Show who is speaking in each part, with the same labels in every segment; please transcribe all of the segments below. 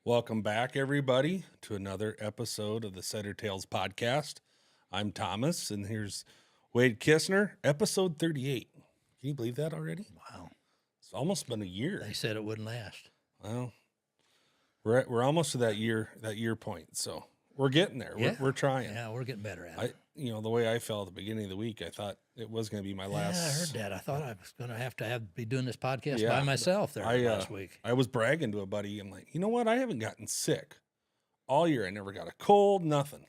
Speaker 1: Welcome back, everybody, to another episode of the Setter Tales podcast. I'm Thomas, and here's Wade Kistner, episode 38. Can you believe that already?
Speaker 2: Wow.
Speaker 1: It's almost been a year.
Speaker 2: They said it wouldn't last.
Speaker 1: Well, we're almost to that year point, so we're getting there. We're trying.
Speaker 2: Yeah, we're getting better at it.
Speaker 1: The way I felt at the beginning of the week, I thought it was going to be my last.
Speaker 2: Yeah, I heard that. I thought I was going to have to be doing this podcast by myself there last week.
Speaker 1: I was bragging to a buddy. I'm like, you know what? I haven't gotten sick all year. I never got a cold, nothing.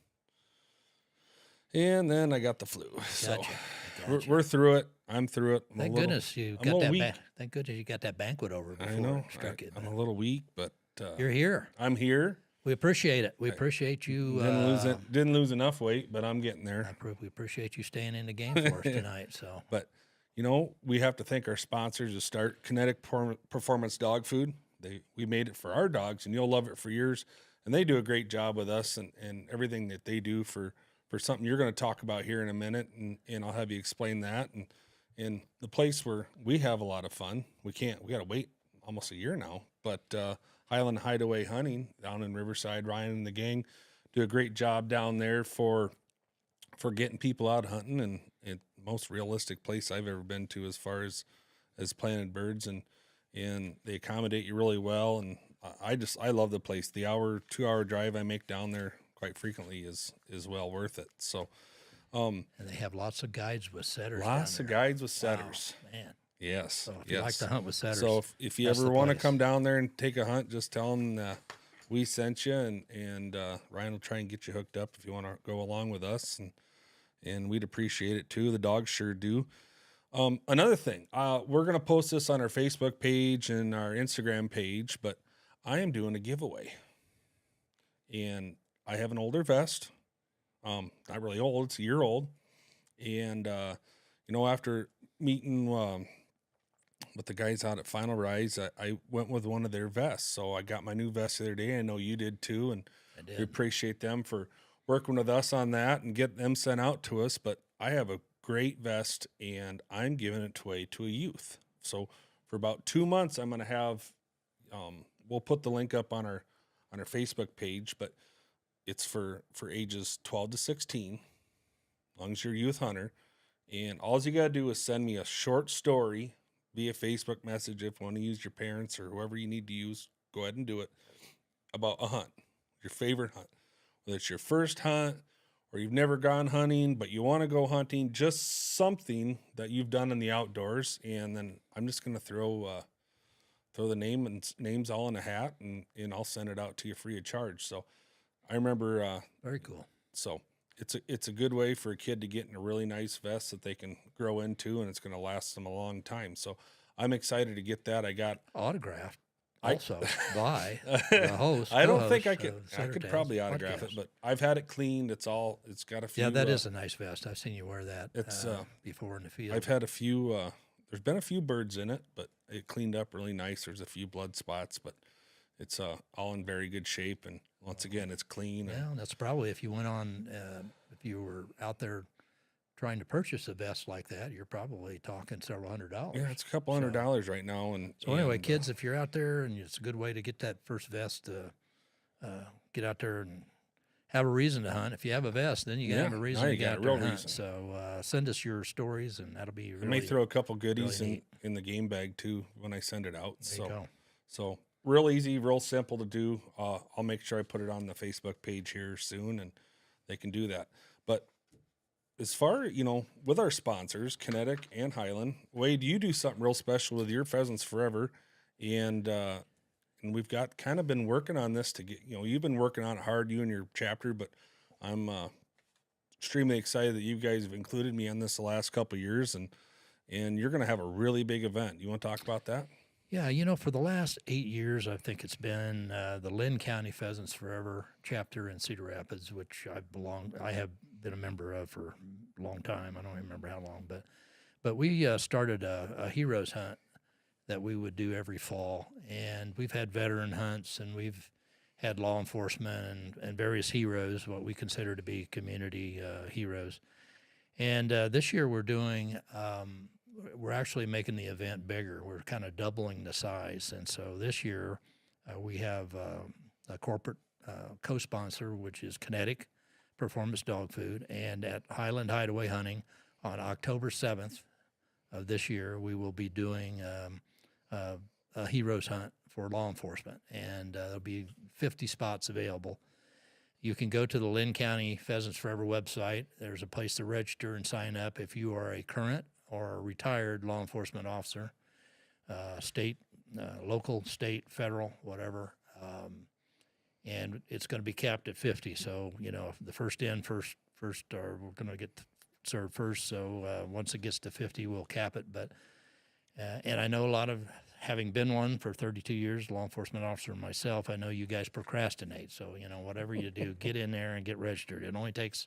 Speaker 1: And then I got the flu. So we're through it. I'm through it.
Speaker 2: Thank goodness you got that banquet over before
Speaker 1: I know.
Speaker 2: it struck it.
Speaker 1: I'm a little weak, but
Speaker 2: you're here.
Speaker 1: I'm here.
Speaker 2: We appreciate it. We appreciate you.
Speaker 1: Didn't lose enough weight, but I'm getting there.
Speaker 2: We appreciate you staying in the game for us tonight. So,
Speaker 1: but we have to thank our sponsors to start. Kinetic Performance Dog Food. We made it for our dogs, and you'll love it for yours. And they do a great job with us and everything that they do for something you're going to talk about here in a minute, and I'll have you explain that. And the place where we have a lot of fun. We got to wait almost a year now, but Highland Hideaway Hunting down in Riverside. Ryan and the gang do a great job down there for getting people out hunting, and it's the most realistic place I've ever been to as far as planted birds, and they accommodate you really well. And I love the place. The 2-hour drive I make down there quite frequently is well worth it. So,
Speaker 2: and they have lots of guides with setters.
Speaker 1: Lots of guides with setters.
Speaker 2: Wow, man.
Speaker 1: Yes.
Speaker 2: So if you like to hunt with setters.
Speaker 1: So if you ever want to come down there and take a hunt, just tell them we sent you, and Ryan will try and get you hooked up if you want to go along with us, and we'd appreciate it too. The dogs sure do. Another thing, we're going to post this on our Facebook page and our Instagram page, but I am doing a giveaway, and I have an older vest. Not really old, it's a year old, and after meeting with the guys out at Final Rise, I went with one of their vests. So I got my new vest the other day. I know you did too, and we appreciate them for working with us on that and get them sent out to us. But I have a great vest, and I'm giving it away to a youth. So for about 2 months, I'm going to have. We'll put the link up on our Facebook page, but it's for ages 12 to 16, as long as you're a youth hunter. And all you got to do is send me a short story via Facebook message. If you want to use your parents or whoever you need to use, go ahead and do it, about a hunt, your favorite hunt. Whether it's your first hunt or you've never gone hunting, but you want to go hunting, just something that you've done in the outdoors. And then I'm just going to throw the names all in a hat, and I'll send it out to you free of charge. So I remember.
Speaker 2: Very cool.
Speaker 1: So it's a good way for a kid to get in a really nice vest that they can grow into, and it's going to last them a long time. So I'm excited to get that. I got
Speaker 2: autographed also by the host.
Speaker 1: I don't think I could. I could probably autograph it, but I've had it cleaned. It's got a few.
Speaker 2: Yeah, that is a nice vest. I've seen you wear that.
Speaker 1: It's
Speaker 2: before in the field.
Speaker 1: I've had a few. There's been a few birds in it, but it cleaned up really nice. There's a few blood spots, but it's all in very good shape, and once again, it's clean.
Speaker 2: Yeah, that's probably if you went on, if you were out there trying to purchase a vest like that, you're probably talking several $100.
Speaker 1: Yeah, it's a couple $100 right now. And
Speaker 2: so anyway, kids, if you're out there, and it's a good way to get that first vest, to get out there and have a reason to hunt. If you have a vest, then you have a reason to get out there and hunt. So send us your stories, and that'll be really.
Speaker 1: I may throw a couple goodies in the game bag too when I send it out.
Speaker 2: There you go.
Speaker 1: So real easy, real simple to do. I'll make sure I put it on the Facebook page here soon, and they can do that. But as far, with our sponsors, Kinetic and Highland, Wade, you do something real special with your Pheasants Forever, and we've got kind of been working on this to get, you've been working on it hard, you and your chapter, but I'm extremely excited that you guys have included me on this the last couple of years, and you're going to have a really big event. You want to talk about that?
Speaker 2: Yeah, for the last 8 years, I think it's been the Lynn County Pheasants Forever chapter in Cedar Rapids, which I have been a member of for a long time. I don't even remember how long, but we started a heroes hunt that we would do every fall, and we've had veteran hunts, and we've had law enforcement and various heroes, what we consider to be community heroes. And this year we're actually making the event bigger. We're kind of doubling the size. And so this year we have corporate co-sponsor, which is Kinetic Performance Dog Food, and at Highland Hideaway Hunting on October 7th of this year, we will be doing a heroes hunt for law enforcement, and there'll be 50 spots available. You can go to the Lynn County Pheasants Forever website. There's a place to register and sign up if you are a current or a retired law enforcement officer, state, local, state, federal, whatever. And it's going to be capped at 50. So, the first in, first, or we're going to get served first. So once it gets to 50, we'll cap it. But and I know a lot of, having been one for 32 years, law enforcement officer myself, I know you guys procrastinate. So, whatever you do, get in there and get registered. It only takes,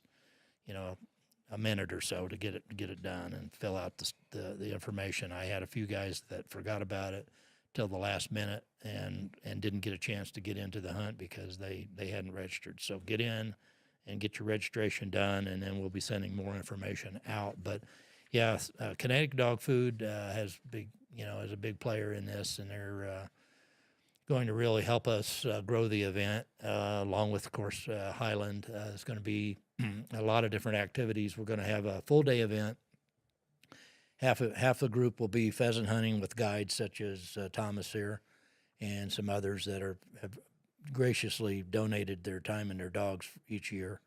Speaker 2: a minute or so to get it done and fill out the information. I had a few guys that forgot about it till the last minute and didn't get a chance to get into the hunt because they hadn't registered. So get in and get your registration done, and then we'll be sending more information out. But yeah, Kinetic Dog Food has is a big player in this, and they're going to really help us grow the event, along with, of course, Highland. It's going to be a lot of different activities. We're going to have a full-day event. Half the group will be pheasant hunting with guides such as Thomas here and some others that have graciously donated their time and their dogs each year.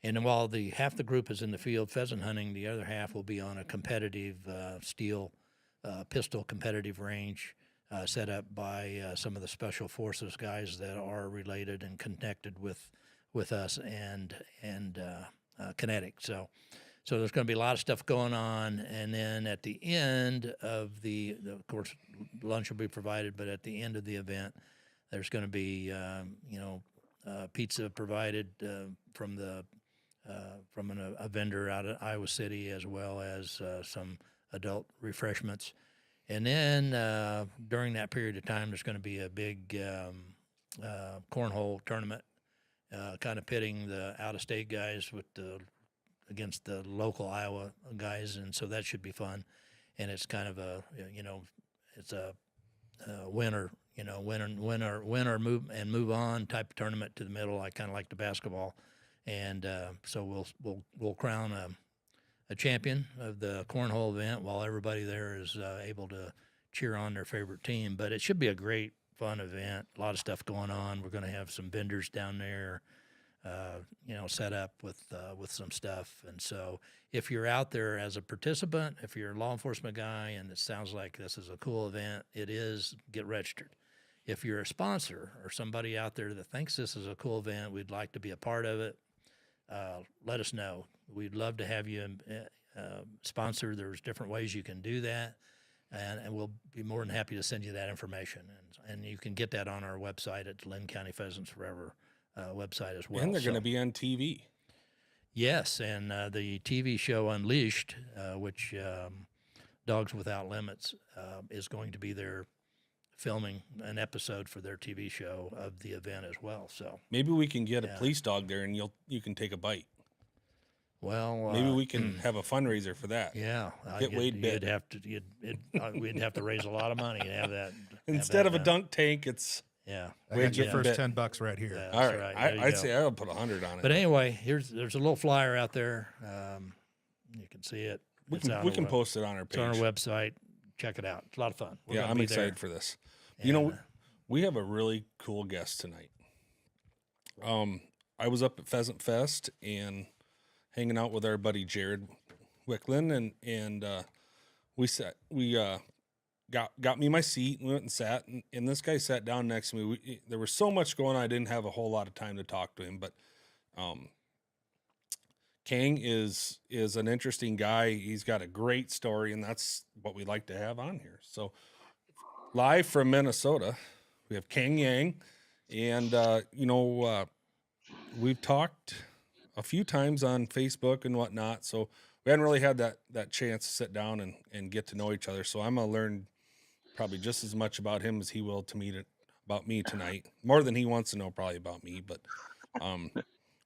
Speaker 2: And while half the group is in the field pheasant hunting, the other half will be on a competitive steel pistol competitive range set up by some of the special forces guys that are related and connected with us and Kinetic. So there's going to be a lot of stuff going on, and then at the end of of course, lunch will be provided, but at the end of the event, there's going to be pizza provided from a vendor out of Iowa City, as well as some adult refreshments. And then during that period of time, there's going to be a big cornhole tournament, kind of pitting the out-of-state guys against the local Iowa guys, and so that should be fun. And it's kind of it's a winner, win or move on type of tournament to the middle. I kind of like the basketball, and so we'll crown a champion of the cornhole event while everybody there is able to cheer on their favorite team. But it should be a great, fun event. A lot of stuff going on. We're going to have some vendors down there, set up with some stuff. And so if you're out there as a participant, if you're a law enforcement guy and it sounds like this is a cool event, it is, get registered. If you're a sponsor or somebody out there that thinks this is a cool event, we'd like to be a part of it, let us know. We'd love to have you sponsor. There's different ways you can do that, and we'll be more than happy to send you that information. And you can get that on our website at Lynn County Pheasants Forever website as well.
Speaker 1: And they're going to be on TV.
Speaker 2: Yes, and the TV show Unleashed, which Dogs Without Limits is going to be there filming an episode for their TV show of the event as well. So
Speaker 1: maybe we can get a police dog there, and you can take a bite.
Speaker 2: Well,
Speaker 1: maybe we can have a fundraiser for that.
Speaker 2: Yeah,
Speaker 1: get Wade bit.
Speaker 2: We'd have to raise a lot of money to have that.
Speaker 1: Instead of a dunk tank, it's
Speaker 3: I got your first $10 right here.
Speaker 2: Yeah,
Speaker 1: all right. I'd
Speaker 2: go.
Speaker 1: say I'll put 100 on it.
Speaker 2: But anyway, there's a little flyer out there. You can see it.
Speaker 1: We can post it on our page.
Speaker 2: It's on our website. Check it out. It's a lot of fun.
Speaker 1: I'm excited for this. And, we have a really cool guest tonight. I was up at Pheasant Fest and hanging out with our buddy Jared Wicklin, and we got me my seat and we went and sat, and this guy sat down next to me. There was so much going on, I didn't have a whole lot of time to talk to him, but Keng is an interesting guy. He's got a great story, and that's what we like to have on here. So live from Minnesota, we have Keng Yang, and we've talked a few times on Facebook and whatnot, so we hadn't really had that chance to sit down and get to know each other. So I'm gonna learn probably just as much about him as he will about me tonight, more than he wants to know probably about me. But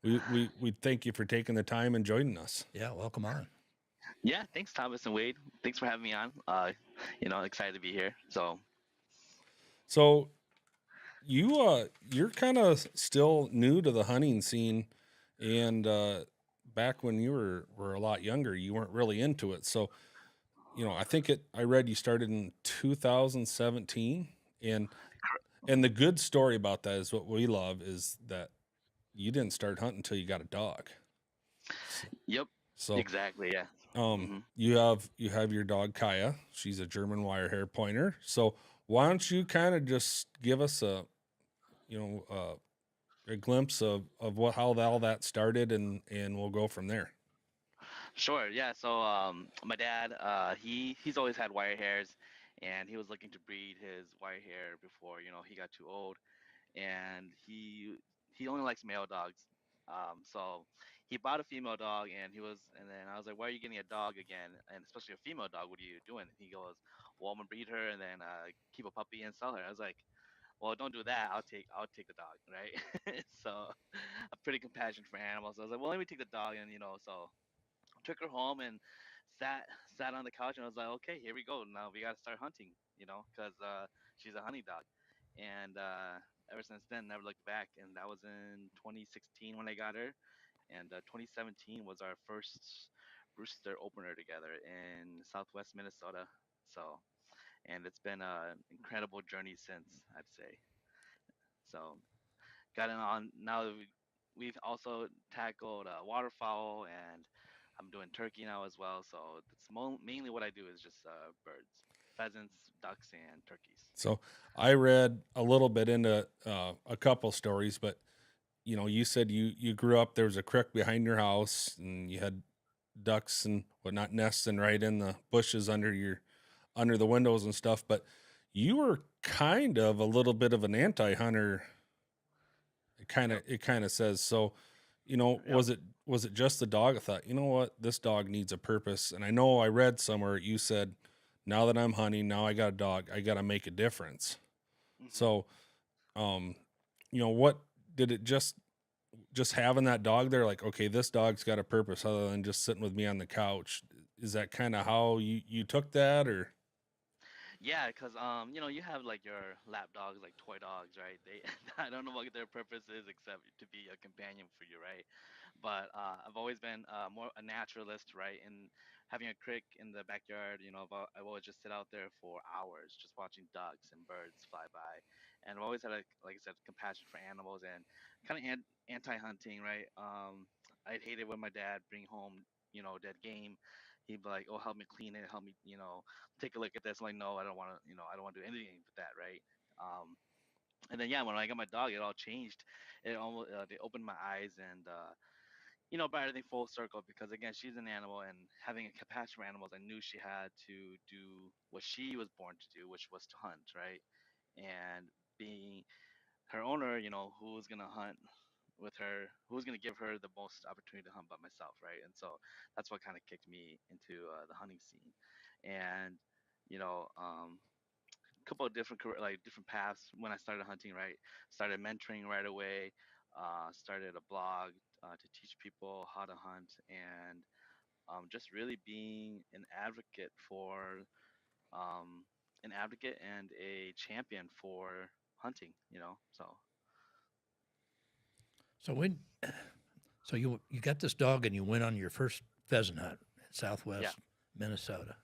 Speaker 1: we thank you for taking the time and joining us.
Speaker 2: Yeah, welcome on.
Speaker 4: Yeah, thanks Thomas and Wade. Thanks for having me on. Excited to be here. So
Speaker 1: you're kind of still new to the hunting scene, and back when you were a lot younger, you weren't really into it. So, I think I read you started in 2017, and the good story about that is what we love is that you didn't start hunting until you got a dog.
Speaker 4: Yep.
Speaker 1: So,
Speaker 4: Exactly. Yeah. hmm
Speaker 1: you have your dog Kaiya. She's a German wire hair pointer. So why don't you kind of just give us a glimpse of what how all that started, and we'll go from there.
Speaker 4: Sure. Yeah. So my dad, he's always had wire hairs, and he was looking to breed his wire hair before he got too old, and he only likes male dogs. So he bought a female dog, and then I was like, why are you getting a dog again, and especially a female dog? What are you doing? And he goes, well, I'm gonna breed her and then keep a puppy and sell her. I was like, well, don't do that. I'll take the dog, right? So I'm pretty compassionate for animals. So I was like, well, let me take the dog, and so took her home and sat sat on the couch, and I was like, okay, here we go. Now we gotta start hunting, because she's a honey dog, and ever since then, never looked back. And that was in 2016 when I got her, and 2017 was our first rooster opener together in Southwest Minnesota. So, and it's been an incredible journey since, I'd say. So gotten on now. We've also tackled waterfowl, and I'm doing turkey now as well. So that's mainly what I do is just birds, pheasants, ducks, and turkeys.
Speaker 1: So I read a little bit into a couple stories, but you said you grew up, there was a creek behind your house, and you had ducks and whatnot nesting right in the bushes under the windows and stuff. But you were kind of a little bit of an anti-hunter.
Speaker 4: Yep.
Speaker 1: It kind of says so.
Speaker 4: Yep.
Speaker 1: Was it just the dog? I thought, what, this dog needs a purpose. And I know I read somewhere you said, now that I'm hunting, now I got a dog, I got to make a difference.
Speaker 4: hmm
Speaker 1: So, um, what did it just having that dog there, like, okay, this dog's got a purpose other than just sitting with me on the couch. Is that kind of how you took that, or?
Speaker 4: Yeah, because you have like your lap dogs, like toy dogs, right? They I don't know what their purpose is except to be a companion for you, right? But I've always been more a naturalist, right? And having a creek in the backyard, I've always just sit out there for hours, just watching ducks and birds fly by, and I've always had like I said, compassion for animals and kind of anti-hunting, right? I'd hate it when my dad bring home, dead game. He'd be like, "Oh, help me clean it, help me, take a look at this." I'm like, "No, I don't want to, I don't want to do anything with that, right?" And then yeah, when I got my dog, it all changed. It almost they opened my eyes, and brought everything full circle because again, she's an animal, and having a compassion for animals, I knew she had to do what she was born to do, which was to hunt, right? And being her owner, who's gonna hunt with her, who's gonna give her the most opportunity to hunt by myself, right? And so that's what kind of kicked me into the hunting scene, and you know, um, a couple of different like different paths when I started hunting, right? Started mentoring right away. Started a blog to teach people how to hunt, and just really being um, an advocate and a champion for hunting. So
Speaker 2: So when so you got this dog and you went on your first pheasant hunt in
Speaker 4: yeah.
Speaker 2: Southwest Minnesota.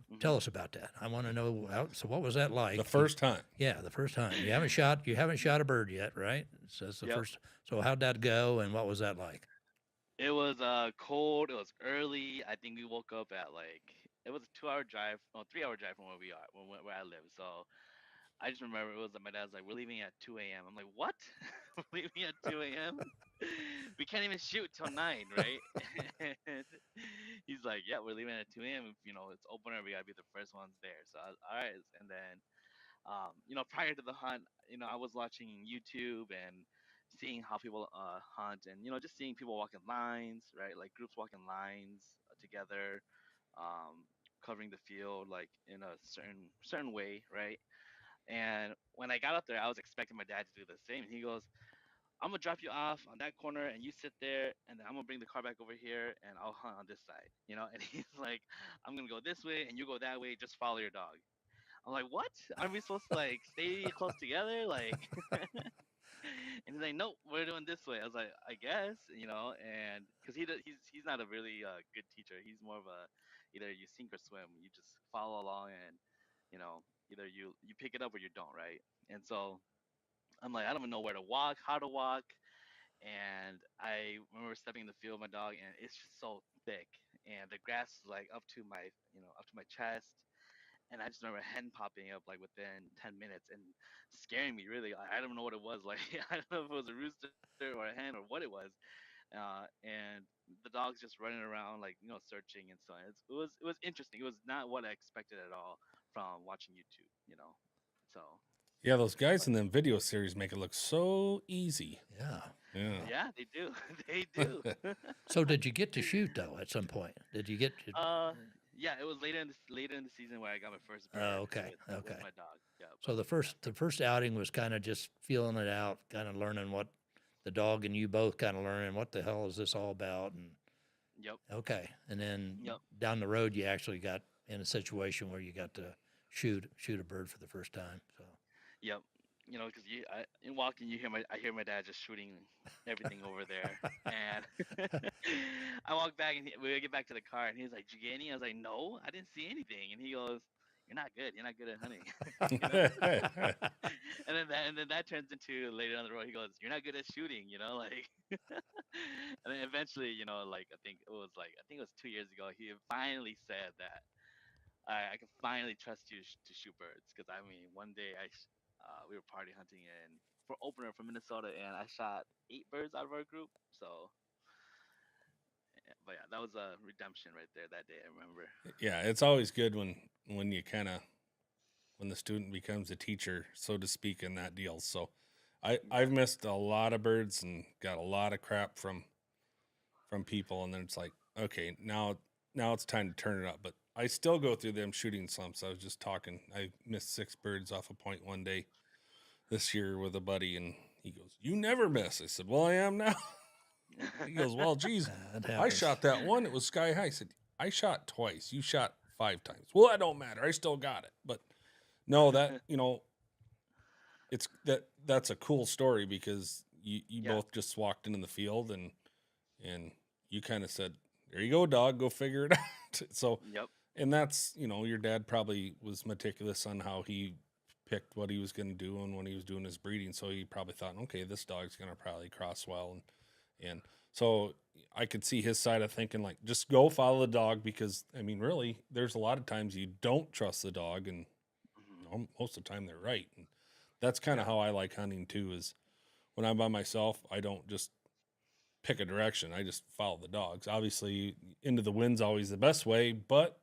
Speaker 4: hmm
Speaker 2: Tell us about that. I want to know. So what was that like?
Speaker 1: The first hunt.
Speaker 2: Yeah, the first hunt. You haven't shot a bird yet, right? So it's the
Speaker 4: Yep.
Speaker 2: first. So how'd that go, and what was that like?
Speaker 4: It was cold. It was early. I think we woke up at like it was a 2 hour drive, no 3 hour drive from where we are, where I live. So I just remember it was like my dad's like, "We're leaving at 2 a.m." I'm like, "What? We're leaving at 2 a.m.? We can't even shoot till 9, right?" And he's like, "Yeah, we're leaving at 2 a.m. If, it's opener. We gotta be the first ones there." So all right, and then prior to the hunt, I was watching YouTube and seeing how people hunt, and just seeing people walk in lines, right? Like groups walk in lines together, um, covering the field like in a certain way, right? And when I got up there, I was expecting my dad to do the same. He goes, "I'm gonna drop you off on that corner, and you sit there, and then I'm gonna bring the car back over here, and I'll hunt on this side." And he's like, "I'm gonna go this way, and you go that way. Just follow your dog." I'm like, what? Aren't we supposed to like stay close together? Like, and he's like, nope, we're doing this way. I was like, I guess, and because he's not a really good teacher. He's more of a either you sink or swim. You just follow along and you know either you pick it up or you don't, right? And so I'm like, I don't even know where to walk, how to walk. And I remember stepping in the field with my dog, and it's just so thick, and the grass is like up to my chest, and I just remember a hen popping up like within 10 minutes and scaring me. Really, I don't know what it was. Like I don't know if it was a rooster or a hen or what it was. And the dog's just running around like searching and so on. It was interesting. It was not what I expected at all from watching YouTube. So
Speaker 1: Yeah, those guys in them video series make it look so easy.
Speaker 2: Yeah.
Speaker 1: Yeah.
Speaker 4: yeah, they do. They do.
Speaker 2: So did you get to shoot though at some point? Did you get to?
Speaker 4: Yeah, it was later in the season where I got my first bird.
Speaker 2: Oh, okay.
Speaker 4: With
Speaker 2: Okay.
Speaker 4: my dog. Yeah.
Speaker 2: So the first outing was kind of just feeling it out, kind of learning what the dog and you both kind of learning what the hell is this all about, and
Speaker 4: Yep.
Speaker 2: okay, and then
Speaker 4: Yep.
Speaker 2: down the road you actually got in a situation where you got to shoot a bird for the first time. So
Speaker 4: Yep. Because in walking, I hear my dad just shooting everything over there, and I walk back and we get back to the car, and he's like, "Did you get any?" I was like, "No, I didn't see anything," and he goes, "You're not good. You're not good at hunting." you know? And then that turns into later down the road. He goes, "You're not good at shooting," like. And then eventually, like I think it was 2 years ago. He finally said that I can finally trust you to shoot birds. Because I mean, one day we were party hunting and for opener from Minnesota, and I shot 8 birds out of our group. So, but yeah, that was a redemption right there that day. I remember.
Speaker 1: Yeah, it's always good when you kind of when the student becomes a teacher, so to speak, in that deal. So I've missed a lot of birds and got a lot of crap from people, and then it's like, okay, now it's time to turn it up. But I still go through them shooting slumps. I was just talking. I missed 6 birds off a point one day this year with a buddy, and he goes, "You never miss." I said, "Well, I am now." He goes, "Well, geez,
Speaker 2: that
Speaker 1: I
Speaker 2: happens.
Speaker 1: shot that one. It was sky high." I said, "I shot twice. You shot 5 times." "Well, that don't matter. I still got it." But no, that it's that's a cool story because you
Speaker 4: Yeah.
Speaker 1: both just walked into the field and you kind of said, "There you go, dog. Go figure it out." So,
Speaker 4: Yep.
Speaker 1: and that's your dad probably was meticulous on how he picked what he was going to do and when he was doing his breeding. So he probably thought, okay, this dog's going to probably cross well, and so I could see his side of thinking like, just go follow the dog because I mean, really, there's a lot of times you don't trust the dog, and
Speaker 4: Hmm.
Speaker 1: most of the time they're right. And that's kind of how I like hunting too. Is when I'm by myself, I don't just pick a direction. I just follow the dogs. Obviously, into the wind's always the best way, but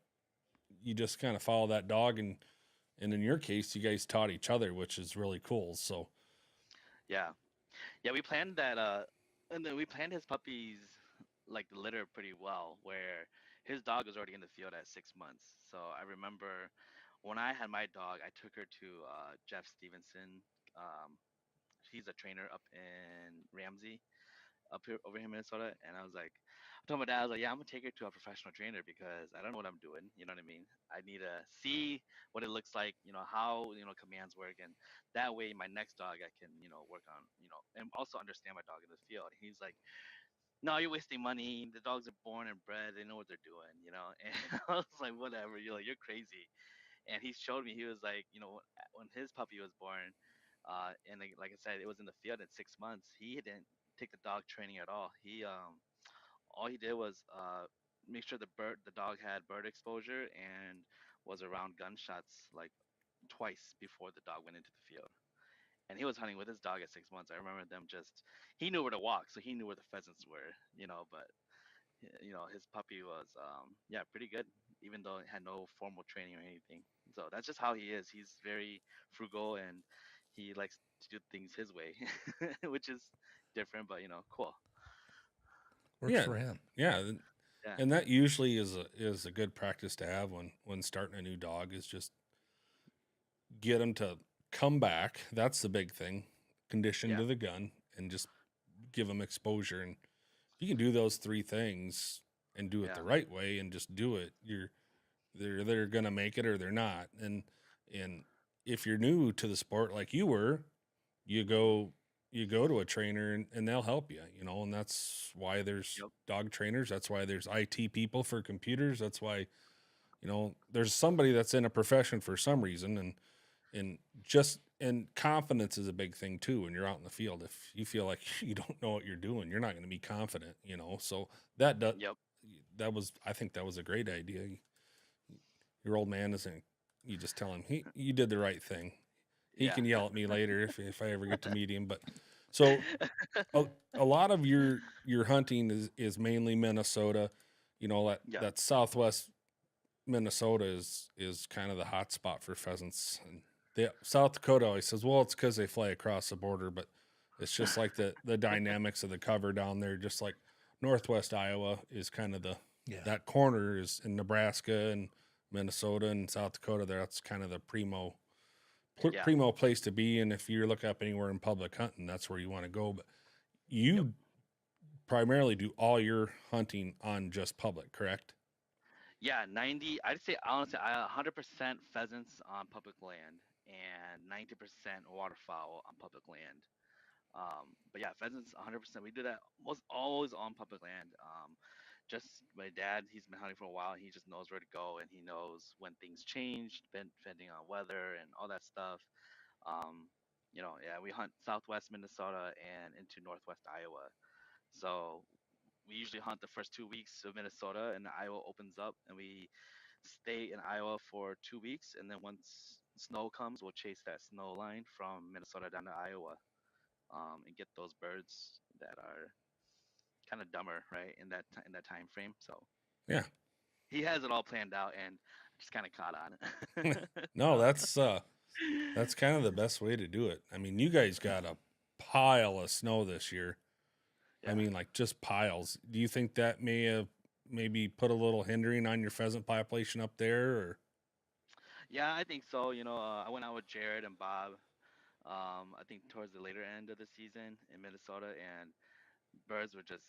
Speaker 1: you just kind of follow that dog, and in your case, you guys taught each other, which is really cool. So
Speaker 4: Yeah. Yeah. We planned that. And then we planned his puppies like the litter pretty well. Where his dog was already in the field at 6 months. So I remember when I had my dog, I took her to Jeff Stevenson. Um, he's a trainer up in Ramsey, up here over here in Minnesota, and I was like, I told my dad, I was like, yeah, I'm gonna take her to a professional trainer because I don't know what I'm doing. You know what I mean? I need to see what it looks like, how commands work, and that way my next dog I can work on, and also understand my dog in the field. And he's like, no, you're wasting money. The dogs are born and bred. They know what they're doing. And I was like, whatever. You're crazy. And he showed me. He was like, when his puppy was born, and like I said, it was in the field at 6 months. He didn't take the dog training at all. All he did was make sure the dog had bird exposure and was around gunshots like twice before the dog went into the field. And he was hunting with his dog at 6 months. I remember them just he knew where to walk, so he knew where the pheasants were. But his puppy was yeah, pretty good, even though it had no formal training or anything. So that's just how he is. He's very frugal and he likes to do things his way, which is different, but cool.
Speaker 2: Works
Speaker 1: yeah,
Speaker 2: for him.
Speaker 1: yeah,
Speaker 4: Yeah.
Speaker 1: and that usually is a good practice to have when starting a new dog is just get them to come back. That's the big thing. Condition
Speaker 4: Yeah.
Speaker 1: to the gun and just give them exposure. And if you can do those 3 things and do it
Speaker 4: Yeah.
Speaker 1: the right way and just do it, they're gonna make it or they're not. And if you're new to the sport like you were, you go to a trainer and they'll help you, and that's why there's
Speaker 4: Yep.
Speaker 1: dog trainers. That's why there's IT people for computers. That's why, there's somebody that's in a profession for some reason. And confidence is a big thing too when you're out in the field. If you feel like you don't know what you're doing, you're not going to be confident, so
Speaker 4: Yep.
Speaker 1: I think that was a great idea. Your old man isn't, you just tell him you did the right thing. He
Speaker 4: Yeah.
Speaker 1: can yell at me later if I ever get to meet him. But so a lot of your hunting is mainly Minnesota,
Speaker 4: Yeah.
Speaker 1: that Southwest Minnesota is kind of the hot spot for pheasants. And South Dakota always says, well, it's because they fly across the border, but it's just like the dynamics of the cover down there, just like Northwest Iowa is kind of that corner is in Nebraska and Minnesota and South Dakota. That's kind of the primo
Speaker 4: Yeah.
Speaker 1: place to be. And if you're looking up anywhere in public hunting, that's where you want to go. But you
Speaker 4: Yep.
Speaker 1: primarily do all your hunting on just public, correct?
Speaker 4: Yeah, 90. I'd say honestly, 100% pheasants on public land and 90% waterfowl on public land. But yeah, pheasants 100%. We do that most always on public land. Just my dad, he's been hunting for a while. He just knows where to go and he knows when things change, depending on weather and all that stuff. Um, yeah, we hunt Southwest Minnesota and into Northwest Iowa. So we usually hunt the first 2 weeks of Minnesota, and Iowa opens up, and we stay in Iowa for 2 weeks, and then once snow comes, we'll chase that snow line from Minnesota down to Iowa, and get those birds that are kind of dumber, right, in that time frame. So
Speaker 1: Yeah.
Speaker 4: he has it all planned out, and I just kind of caught on.
Speaker 1: No,
Speaker 4: So,
Speaker 1: that's kind of the best way to do it. I mean, you guys got a pile of snow this year. I
Speaker 4: yeah.
Speaker 1: mean, like just piles. Do you think that may have maybe put a little hindering on your pheasant population up there? Or
Speaker 4: Yeah, I think so. I went out with Jared and Bob. I think towards the later end of the season in Minnesota, and birds were just,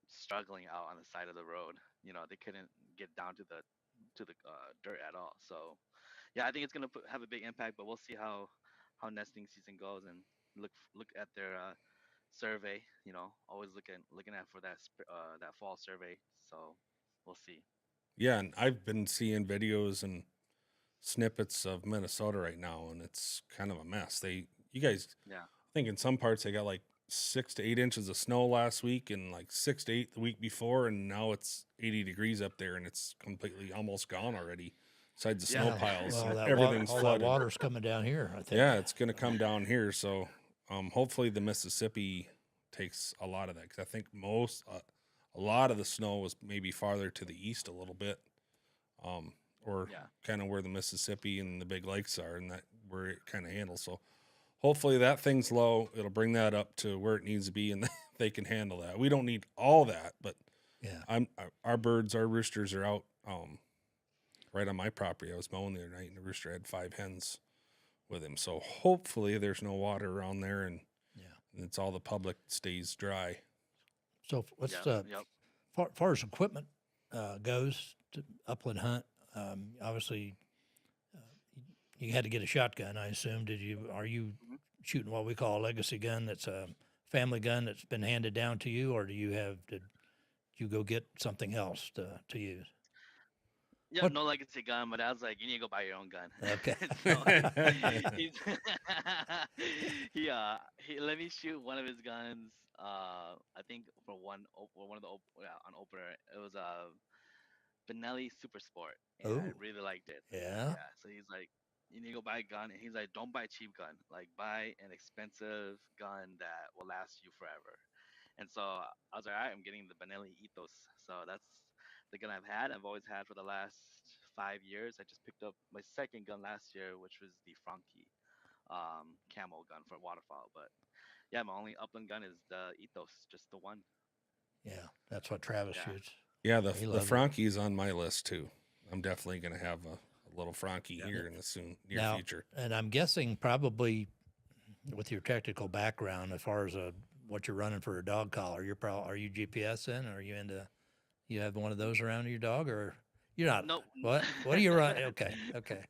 Speaker 4: struggling out on the side of the road. They couldn't get down to the dirt at all. So yeah, I think it's gonna have a big impact. But we'll see how nesting season goes and look at their survey. Always looking at for that fall survey. So we'll see.
Speaker 1: yeah, and I've been seeing videos and snippets of Minnesota right now, and it's kind of a mess. You guys,
Speaker 4: Yeah.
Speaker 1: I think in some parts they got like 6 to 8 inches of snow last week, and like 6 to 8 the week before, and now it's 80 degrees up there, and it's completely almost gone already. Besides the snow
Speaker 4: Yeah.
Speaker 1: piles,
Speaker 2: Well,
Speaker 1: and
Speaker 2: that
Speaker 1: everything's
Speaker 2: all that
Speaker 1: flooded.
Speaker 2: water's coming down here, I think.
Speaker 1: Yeah, it's going to come down here. So, hopefully the Mississippi takes a lot of that because I think a lot of the snow was maybe farther to the east a little bit, or
Speaker 4: Yeah.
Speaker 1: kind of where the Mississippi and the big lakes are, and that where it kind of handles. So, hopefully that thing's low. It'll bring that up to where it needs to be, and they can handle that. We don't need all that, but
Speaker 2: Yeah.
Speaker 1: our roosters are out. Right on my property. I was mowing the other night, and the rooster had 5 hens with him. So hopefully there's no water around there, and it's all the public stays dry.
Speaker 2: So what's
Speaker 4: Yep. Yep.
Speaker 2: far as equipment goes to upland hunt? Obviously, you had to get a shotgun. I assume. Are you
Speaker 4: Mhm.
Speaker 2: shooting what we call a legacy gun? That's a family gun that's been handed down to you, or did you go get something else to use?
Speaker 4: Yeah,
Speaker 2: What?
Speaker 4: no legacy gun, but I was like, you need to go buy your own gun.
Speaker 2: Okay.
Speaker 4: So he's, he let me shoot one of his guns. I think for one of the on opener, it was a Benelli Super Sport, and I
Speaker 2: Oh,
Speaker 4: really liked it.
Speaker 2: yeah.
Speaker 4: Yeah, so he's like, you need to go buy a gun, and he's like, don't buy a cheap gun, like buy an expensive gun that will last you forever. And so I was like, all right, I'm getting the Benelli Ethos. So that's the gun I've always had for the last 5 years. I just picked up my second gun last year, which was the Franke camo gun for waterfowl. But yeah, my only upland gun is the Ethos, just the one.
Speaker 2: Yeah, that's what Travis
Speaker 4: Yeah.
Speaker 2: shoots.
Speaker 1: Yeah,
Speaker 2: He
Speaker 1: the
Speaker 2: loves it.
Speaker 1: Frankie's on my list too. I'm definitely going to have a little Frankie
Speaker 4: Yeah.
Speaker 1: here in the near
Speaker 2: Now,
Speaker 1: future.
Speaker 2: and I'm guessing probably with your technical background, as far as what you're running for a dog collar, are you GPS in? Are you into? You have one of those around your dog, or You're not.
Speaker 4: No.
Speaker 2: What? What are you running? Okay. Okay.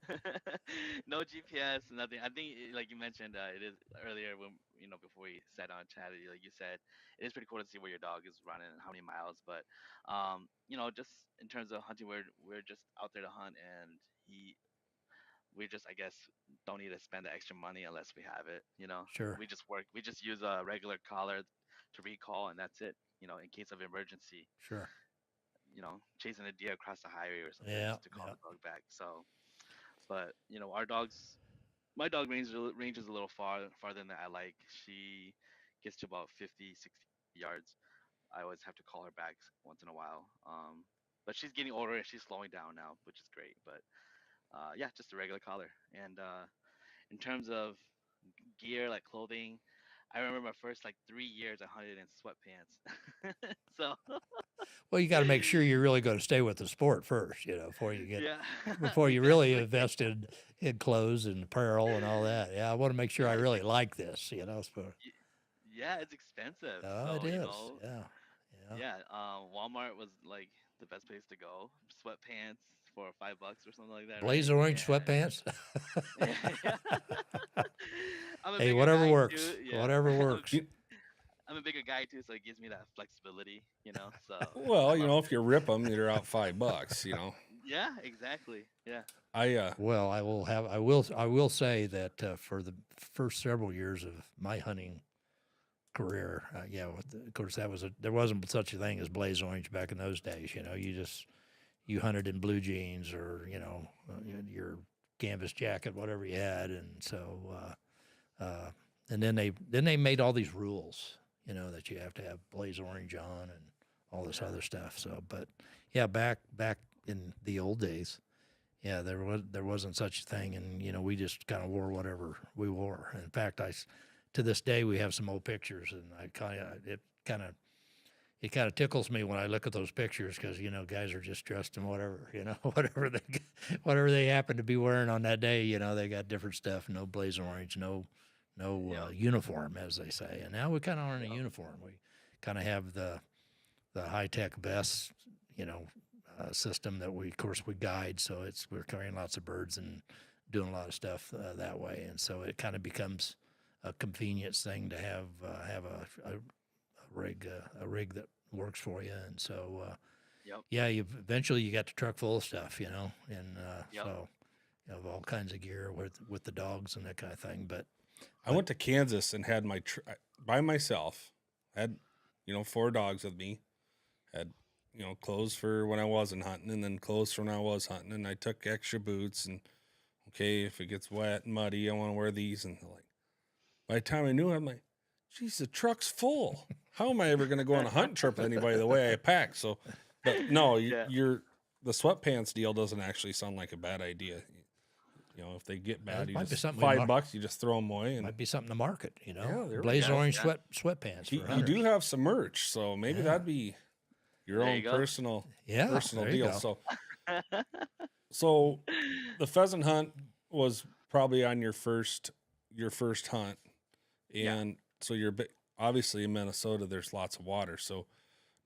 Speaker 4: No GPS, nothing. I think, like you mentioned, it is earlier when before we sat on chat, like you said, it is pretty cool to see where your dog is running and how many miles. But just in terms of hunting, we're just out there to hunt, and he we just, I guess, don't need to spend the extra money unless we have it.
Speaker 2: Sure.
Speaker 4: We just use a regular collar to recall, and that's it. In case of emergency,
Speaker 2: Sure.
Speaker 4: chasing a deer across the highway or something,
Speaker 2: Yeah.
Speaker 4: just to call
Speaker 2: Yeah.
Speaker 4: the dog back. So, but our dogs, my dog ranges a little farther than I like. She gets to about 50, 60 yards. I always have to call her back once in a while. But she's getting older and she's slowing down now, which is great. But yeah, just a regular collar. And in terms of gear, like clothing, I remember my first like 3 years I hunted in sweatpants. So
Speaker 2: Well, you got to make sure you're really going to stay with the sport first, before you get
Speaker 4: yeah,
Speaker 2: before you really
Speaker 4: exactly.
Speaker 2: invest in clothes and apparel and all that. Yeah, I want to make sure I
Speaker 4: Yeah,
Speaker 2: really like this, So,
Speaker 4: y- yeah, it's expensive.
Speaker 2: oh, it
Speaker 4: So
Speaker 2: is. Yeah. Yeah.
Speaker 4: yeah, Walmart was like the best place to go. Sweatpants for $5 or something like that,
Speaker 2: Blaze
Speaker 4: right?
Speaker 2: orange sweatpants.
Speaker 4: Yeah. I'm a
Speaker 2: Hey,
Speaker 4: bigger
Speaker 2: whatever
Speaker 4: guy
Speaker 2: works.
Speaker 4: too. Yeah.
Speaker 2: Whatever works.
Speaker 1: You,
Speaker 4: I'm a bigger guy too, so it gives me that flexibility. So I
Speaker 1: well,
Speaker 4: love
Speaker 1: if you rip them, you're out $5.
Speaker 4: Yeah, exactly. Yeah.
Speaker 1: I
Speaker 2: Well, I will say that for the first several years of my hunting career, of course there wasn't such a thing as blaze orange back in those days. You hunted in blue jeans or your canvas jacket, whatever you had, and so and then they made all these rules, that you have to have blaze orange on and all this
Speaker 4: Yeah.
Speaker 2: other stuff. So, but yeah, back in the old days, yeah, there wasn't such a thing, and we just kind of wore whatever we wore. In fact, to this day we have some old pictures, and it kind of tickles me when I look at those pictures because guys are just dressed in whatever whatever they happen to be wearing on that day. They got different stuff. No blaze orange, no
Speaker 4: Yep.
Speaker 2: uniform, as they say. And now we kind of aren't a
Speaker 4: Yep.
Speaker 2: uniform. We kind of have the high tech vest, system that of course we guide. So we're carrying lots of birds and doing a lot of stuff that way. And so it kind of becomes a convenience thing to have a rig that works for you. And so
Speaker 4: Yep.
Speaker 2: yeah, eventually you got the truck full of stuff, and
Speaker 4: Yep.
Speaker 2: so of all kinds of gear with the dogs and that kind of thing.
Speaker 1: I went to Kansas and had by myself. Had 4 dogs with me. Had clothes for when I wasn't hunting, and then clothes for when I was hunting. And I took extra boots. And okay, if it gets wet and muddy, I want to wear these. And like by the time I knew it, I'm like, geez, the truck's full. How am I ever going to go on a hunting trip with anybody the way I pack? So, but no,
Speaker 4: Yeah.
Speaker 1: the sweatpants deal doesn't actually sound like a bad idea. If they get bad,
Speaker 2: it
Speaker 1: you
Speaker 2: might be
Speaker 1: just
Speaker 2: something we
Speaker 1: $5, you just throw them away. And
Speaker 2: might be something to market,
Speaker 1: there we
Speaker 2: blaze
Speaker 1: go.
Speaker 2: orange
Speaker 4: Yeah.
Speaker 2: sweatpants.
Speaker 1: you,
Speaker 2: For
Speaker 1: you
Speaker 2: hunters.
Speaker 1: do have some merch, so maybe
Speaker 2: Yeah.
Speaker 1: that'd be your
Speaker 4: There
Speaker 1: own
Speaker 4: you go.
Speaker 1: personal
Speaker 2: Yeah, there you
Speaker 1: deal.
Speaker 2: go.
Speaker 1: So the pheasant hunt was probably on your first hunt,
Speaker 4: Yeah.
Speaker 1: and so obviously in Minnesota there's lots of water, so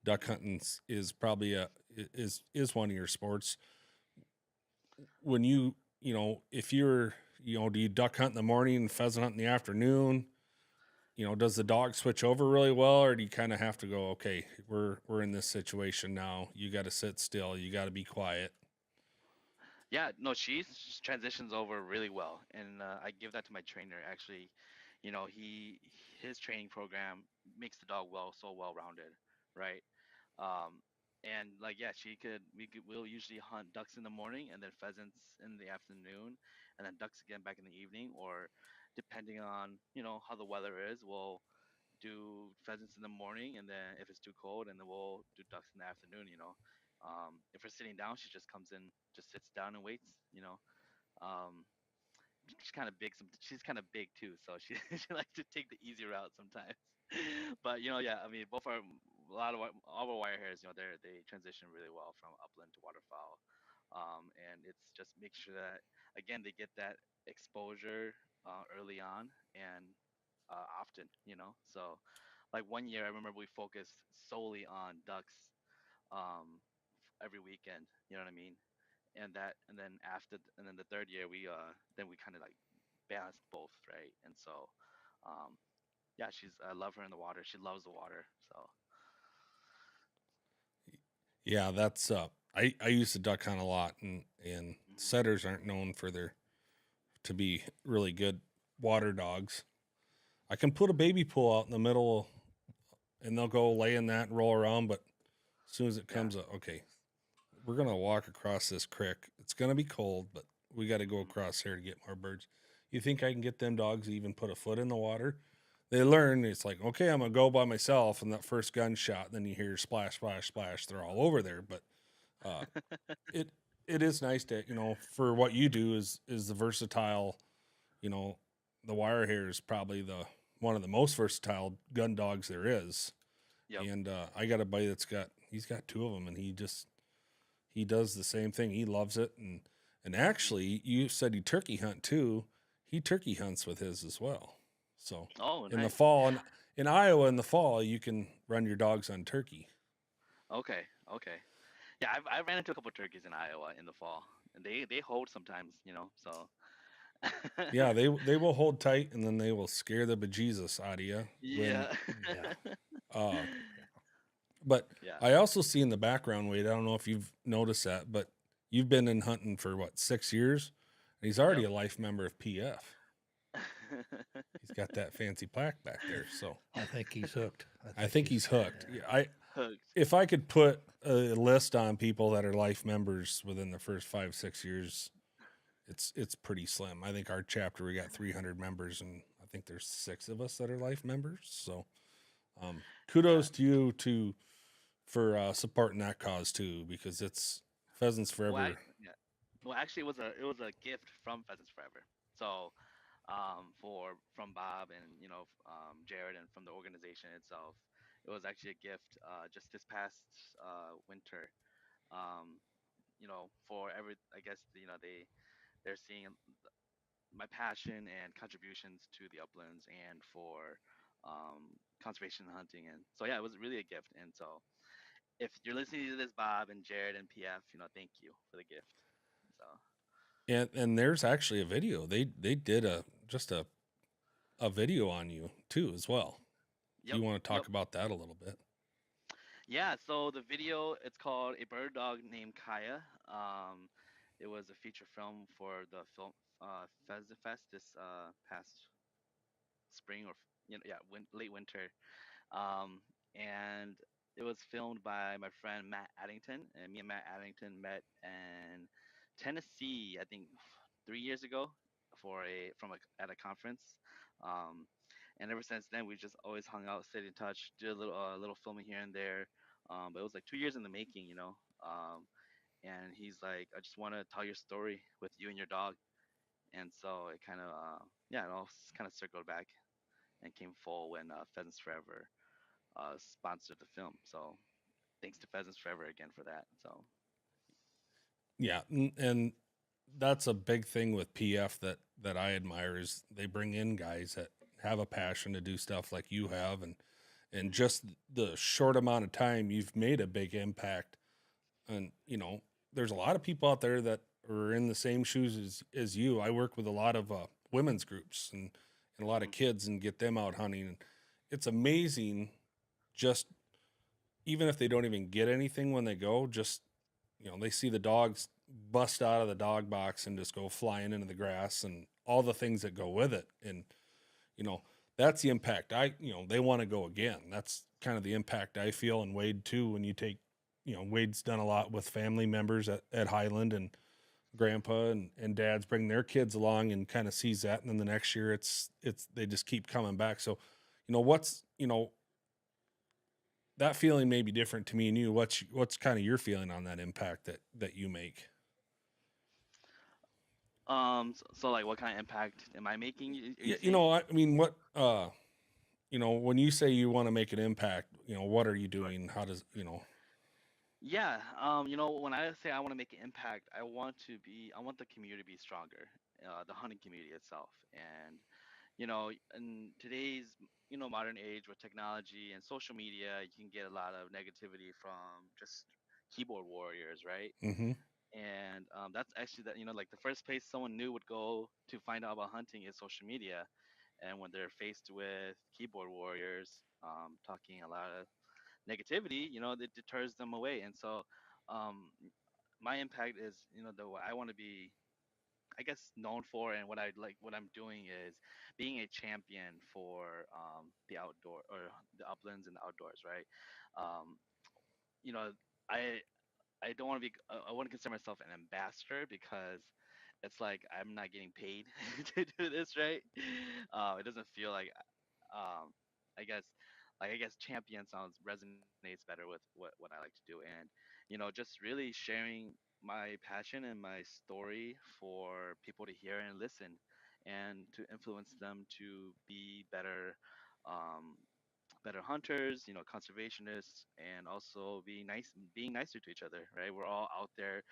Speaker 1: duck hunting is probably is one of your sports. When if you're do you duck hunt in the morning and pheasant hunt in the afternoon? Does the dog switch over really well, or do you kind of have to go, okay, we're in this situation now. You got to sit still. You got to be quiet.
Speaker 4: Yeah, no, she transitions over really well, and I give that to my trainer. Actually, his training program makes the dog so well rounded, right? Um, and like yeah, we'll usually hunt ducks in the morning and then pheasants in the afternoon, and then ducks again back in the evening, or depending on how the weather is, we'll do pheasants in the morning, and then if it's too cold, and then we'll do ducks in the afternoon. If we're sitting down, she just comes in, just sits down and waits. Um, she's kind of big. She's kind of big too, so she she likes to take the easy route sometimes. But yeah, I mean, a lot of all our wire hairs, they transition really well from upland to waterfowl, and it's just make sure that again they get that exposure early on and often. So like one year, I remember we focused solely on ducks every weekend. You know what I mean? and then and then the third year we kind of like balanced both, right? And so, um, yeah, I love her in the water. She loves the water. So
Speaker 1: Yeah, that's I use the duck hunt a lot, and
Speaker 4: mhm.
Speaker 1: setters aren't known for their to be really good water dogs. I can put a baby pool out in the middle and they'll go lay in that and roll around, but as soon as it
Speaker 4: Yeah.
Speaker 1: comes up, okay, we're gonna walk across this creek. It's gonna be cold, but we got to go
Speaker 4: Mhm.
Speaker 1: across here to get more birds. You think I can get them dogs to even put a foot in the water? They learn. It's like, okay, I'm gonna go by myself, and that first gunshot, then you hear splash, splash, splash. They're all over there. But uh, it it is nice to for what you do is the versatile. You know, the wire hair is probably the one of the most versatile gun dogs there is.
Speaker 4: Yep.
Speaker 1: And I got a buddy he's got two of them, and he does the same thing. He loves it, and
Speaker 4: Mhm.
Speaker 1: actually, you said you turkey hunt too. He turkey hunts with his as well. So
Speaker 4: Oh,
Speaker 1: in the
Speaker 4: nice.
Speaker 1: fall, in Iowa, in the fall, you can run your dogs on turkey.
Speaker 4: Okay. Okay. Yeah, I ran into a couple turkeys in Iowa in the fall, and they hold sometimes, So
Speaker 1: Yeah, they will hold tight, and then they will scare the bejesus out of you when.
Speaker 4: yeah.
Speaker 2: Yeah.
Speaker 1: Uh, but
Speaker 4: Yeah.
Speaker 1: I also see in the background, Wade. I don't know if you've noticed that, but you've been in hunting for what 6 years, and he's already
Speaker 4: Yep.
Speaker 1: a life member of PF. He's got that fancy plaque back there, so
Speaker 2: I think he's hooked.
Speaker 1: I think he's hooked.
Speaker 2: Yeah.
Speaker 1: Yeah, I
Speaker 4: Hugs.
Speaker 1: if I could put a list on people that are life members within the first 5 6 years, it's pretty slim. I think our chapter we got 300 members, and I think there's 6 of us that are life members. So,
Speaker 4: Yeah.
Speaker 1: kudos to you for supporting that cause too, because it's Pheasants Forever.
Speaker 4: Yeah. Well, actually, it was a gift from Pheasants Forever. So, for from Bob and Jared and from the organization itself, it was actually a gift just this past winter. Um, for every I guess they're seeing my passion and contributions to the uplands and for conservation hunting, and so yeah, it was really a gift. And so if you're listening to this, Bob and Jared and PF, thank you for the gift. So
Speaker 1: And there's actually a video. They did just a video on you too as well. If
Speaker 4: yep,
Speaker 1: you want to
Speaker 4: yep.
Speaker 1: talk about that a little bit.
Speaker 4: Yeah, so the video, it's called A Bird Dog Named Kaiya. It was a feature film for the film Pheasant Fest this past spring, or yeah, late winter. And it was filmed by my friend Matt Addington, and me and Matt Addington met in Tennessee, I think 3 years ago, at a conference. Um, and ever since then, we just always hung out, stayed in touch, did a little filming here and there. But it was like 2 years in the making. And he's like, I just want to tell your story with you and your dog. And so it kind of, yeah, it all kind of circled back and came full when Pheasants Forever sponsored the film. So thanks to Pheasants Forever again for that. So
Speaker 1: Yeah, and that's a big thing with PF that I admire is they bring in guys that have a passion to do stuff like you have, and
Speaker 4: mhm,
Speaker 1: just the short amount of time you've made a big impact. And there's a lot of people out there that are in the same shoes as you. I work with a lot of women's groups and a lot of
Speaker 4: mhm,
Speaker 1: kids and get them out hunting, and it's amazing. Just even if they don't even get anything when they go, just they see the dogs bust out of the dog box and just go flying into the grass and all the things that go with it. And, you know, that's the impact. They want to go again. That's kind of the impact I feel. And Wade too, when you take, Wade's done a lot with family members at Highland, and grandpa and dads bring their kids along and kind of sees that. And then the next year they just keep coming back. So, that feeling may be different to me and you. What's kind of your feeling on that impact that you make?
Speaker 4: so like, what kind of impact am I making? Are you
Speaker 1: Yeah,
Speaker 4: saying?
Speaker 1: I mean, what when you say you want to make an impact, what are you
Speaker 4: Right.
Speaker 1: doing? How does
Speaker 4: Yeah. When I say I want to make an impact, I want the community to be stronger, the hunting community itself, and in today's modern age with technology and social media, you can get a lot of negativity from just keyboard warriors, right?
Speaker 1: Mm-hmm.
Speaker 4: And that's actually that, like the first place someone new would go to find out about hunting is social media. And when they're faced with keyboard warriors talking a lot of negativity, it deters them away. And so um, my impact is, what I want to be, I guess, known for, and what I'm doing is being a champion for the outdoor, or the uplands and the outdoors, right? Um, you know, I I don't want to be. I want to consider myself an ambassador because it's like I'm not getting paid to do this, right? It doesn't feel like. Um, I guess, I guess champion sounds resonates better with what I like to do, and just really sharing my passion and my story for people to hear and listen, and to influence them to be better. Better hunters, conservationists, and also being nicer to each other, right? We're all out there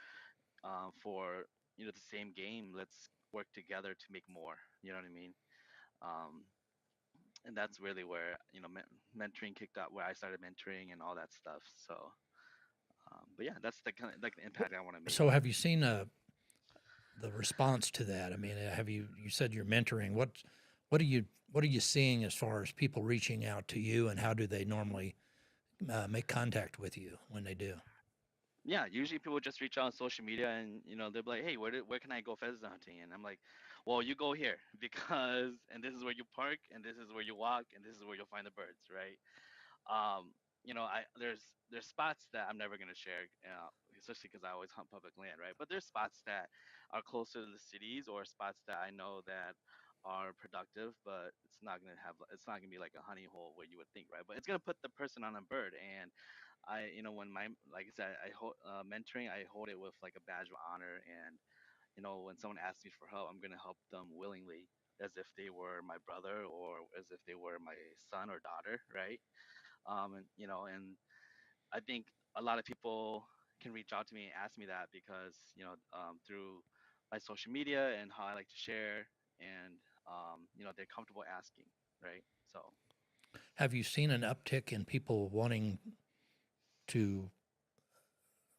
Speaker 4: for the same game. Let's work together to make more. You know what I mean? Um, and that's really where mentoring kicked out, where I started mentoring and all that stuff. So, but yeah, that's the kind of like the impact I want to make.
Speaker 2: So have you seen the response to that? I mean, have you said you're mentoring? What are you seeing as far as people reaching out to you, and how do they normally make contact with you when they do?
Speaker 4: Yeah, usually people just reach out on social media, and they're like, "Hey, where can I go pheasant hunting?" And I'm like, "Well, you go here because, and this is where you park, and this is where you walk, and this is where you'll find the birds, right?" I there's spots that I'm never gonna share, especially because I always hunt public land, right? But there's spots that are closer to the cities, or spots that I know that are productive, but it's not gonna be like a honey hole where you would think, right? But it's gonna put the person on a bird. And when like I said, I hold mentoring, I hold it with like a badge of honor. And when someone asks me for help, I'm gonna help them willingly, as if they were my brother, or as if they were my son or daughter, right? And I think a lot of people can reach out to me and ask me that because through my social media and how I like to share, and they're comfortable asking, right? So
Speaker 2: Have you seen an uptick in people wanting to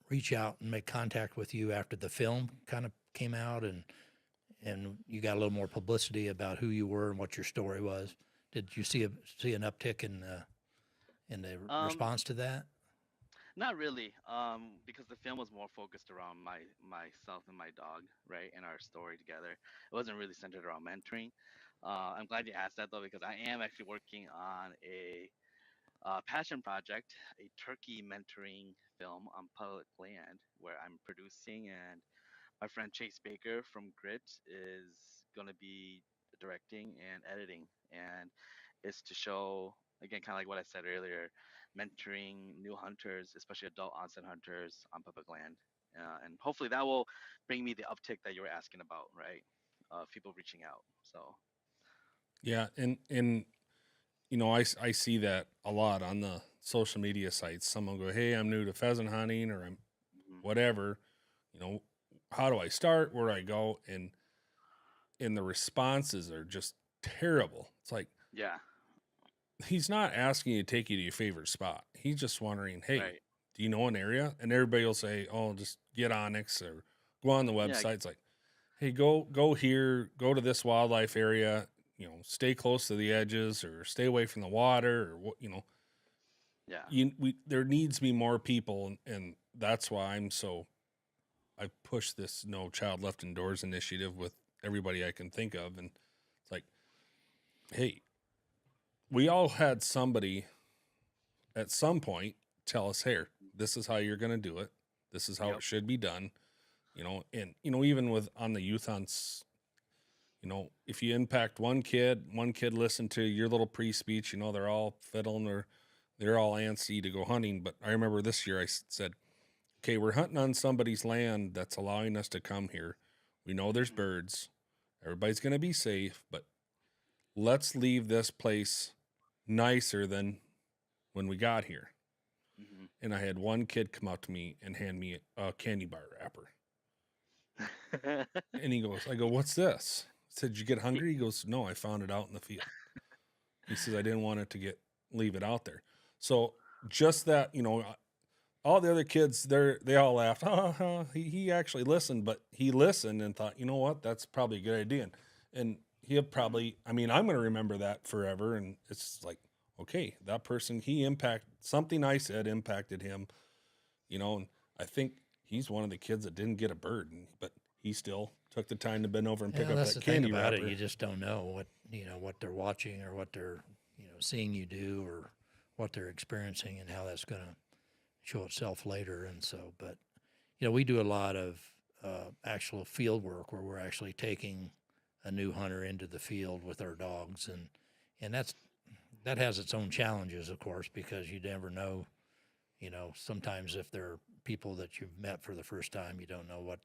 Speaker 2: reach out and make contact with you after the film kind of came out, and you got a little more publicity about who you were and what your story was? Did you see an uptick in the
Speaker 4: um,
Speaker 2: response to that?
Speaker 4: not really, because the film was more focused around myself and my dog, right, and our story together. It wasn't really centered around mentoring. I'm glad you asked that though, because I am actually working on a passion project, a turkey mentoring film on public land, where I'm producing, and my friend Chase Baker from Grit is going to be directing and editing. And it's to show, again, kind of like what I said earlier, mentoring new hunters, especially adult onset hunters on public land. And hopefully that will bring me the uptick that you were asking about, right? People reaching out. So,
Speaker 1: Yeah, and I see that a lot on the social media sites. Someone go, "Hey, I'm new to pheasant hunting," or "I'm
Speaker 4: mhm.
Speaker 1: whatever." You know, how do I start? Where do I go? And the responses are just terrible. It's like
Speaker 4: Yeah,
Speaker 1: he's not asking you to take you to your favorite spot. He's just wondering, "Hey,
Speaker 4: right.
Speaker 1: do you know an area?" And everybody will say, "Oh, just get Onyx or go on the
Speaker 4: Yeah,
Speaker 1: website." It's like, "Hey, go here, go to this wildlife area. Stay close to the edges or stay away from the water or what.
Speaker 4: yeah.
Speaker 1: There needs to be more people, and that's why I push this No Child Left Indoors initiative with everybody I can think of. And it's like, hey, we all had somebody at some point tell us, "Here, this is how you're going to do it. This is how
Speaker 4: Yep.
Speaker 1: it should be done." And even with on the youth hunts, if you impact one kid listened to your little pre-speech, they're all fiddling or they're all antsy to go hunting. But I remember this year I said, "Okay, we're hunting on somebody's land that's allowing us to come here. We know there's
Speaker 4: Hmm.
Speaker 1: birds. Everybody's going to be safe, but let's leave this place nicer than when we got here."
Speaker 4: Hmm.
Speaker 1: And I had one kid come up to me and hand me a candy bar wrapper. And I go, "What's this?" I said, "Did you get hungry?" He goes, "No, I found it out in the field." He says, "I didn't want it to leave it out there." So just that, all the other kids, they all laughed. He actually listened, but he listened and thought, you know what, that's probably a good idea. And he'll probably, I mean, I'm going to remember that forever. And it's like, okay, that person, something I said impacted him, and I think he's one of the kids that didn't get a bird, but he still took the time to bend over and pick
Speaker 2: Yeah,
Speaker 1: up
Speaker 2: that's
Speaker 1: that
Speaker 2: the thing
Speaker 1: candy
Speaker 2: about
Speaker 1: wrapper.
Speaker 2: it. You just don't know what they're watching or what they're seeing you do or what they're experiencing and how that's going to show itself later. And so, but we do a lot of actual field work where we're actually taking a new hunter into the field with our dogs, and that has its own challenges, of course, because you never know. Sometimes if they're people that you've met for the first time, you don't know what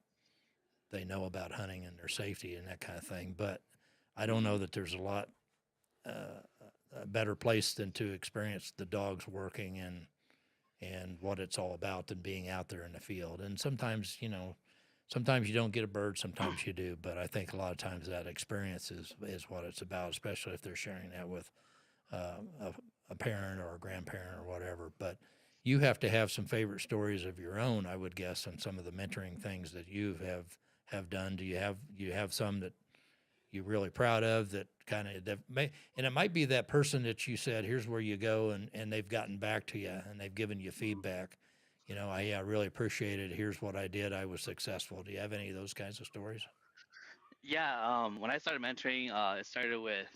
Speaker 2: they know about hunting and their safety and that kind of thing. But I don't know that there's a lot a better place than to experience the dogs working and what it's all about than being out there in the field. And sometimes, sometimes you don't get a bird, sometimes you do. But I think a lot of times that experience is what it's about, especially if they're sharing that with a parent or a grandparent or whatever. But you have to have some favorite stories of your own, I would guess, on some of the mentoring things that you have done. Do you have some that you're really proud of that kind of and it might be that person that you said, here's where you go, and they've gotten back to you and they've given you feedback. I really appreciate it. Here's what I did. I was successful. Do you have any of those kinds of stories?
Speaker 4: Yeah, when I started mentoring, it started with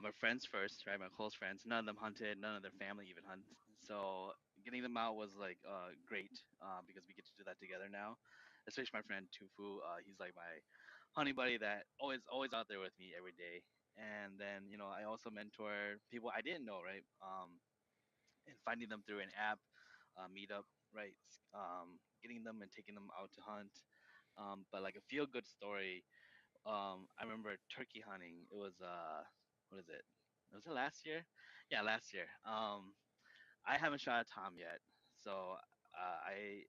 Speaker 4: my friends first, right? My close friends. None of them hunted. None of their family even hunts. So getting them out was like great because we get to do that together now. Especially my friend Tufu. He's like my honey buddy that always out there with me every day. And then I also mentor people I didn't know, right? And finding them through an app, meetup, right? Getting them and taking them out to hunt. But like a feel good story, I remember turkey hunting. It was what is it? Was it last year? Yeah, last year. I haven't shot a tom yet, so I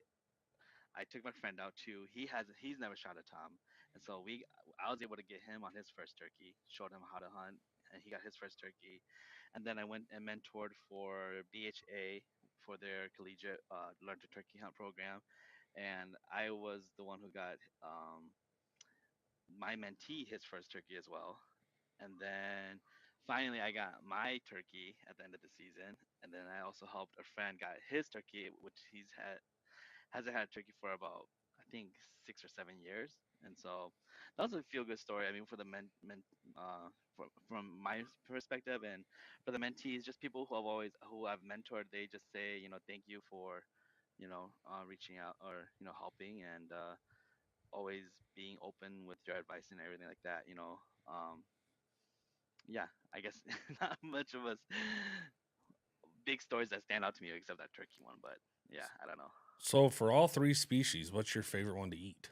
Speaker 4: took my friend out too. He's never shot a tom, and so I was able to get him on his first turkey, showed him how to hunt, and he got his first turkey. And then I went and mentored for BHA for their collegiate learn to turkey hunt program, and I was the one who got my mentee his first turkey as well. And then finally I got my turkey at the end of the season. And then I also helped a friend got his turkey, which hasn't had a turkey for about I think 6 or 7 years. And so that was a feel good story. I mean, for the from my perspective, and for the mentees, just people who I've mentored, they just say, thank you for, reaching out or helping and always being open with your advice and everything like that. Yeah, I guess not much of a big stories that stand out to me except that turkey one. But yeah, I don't know.
Speaker 1: So for all three species, what's your favorite one to eat?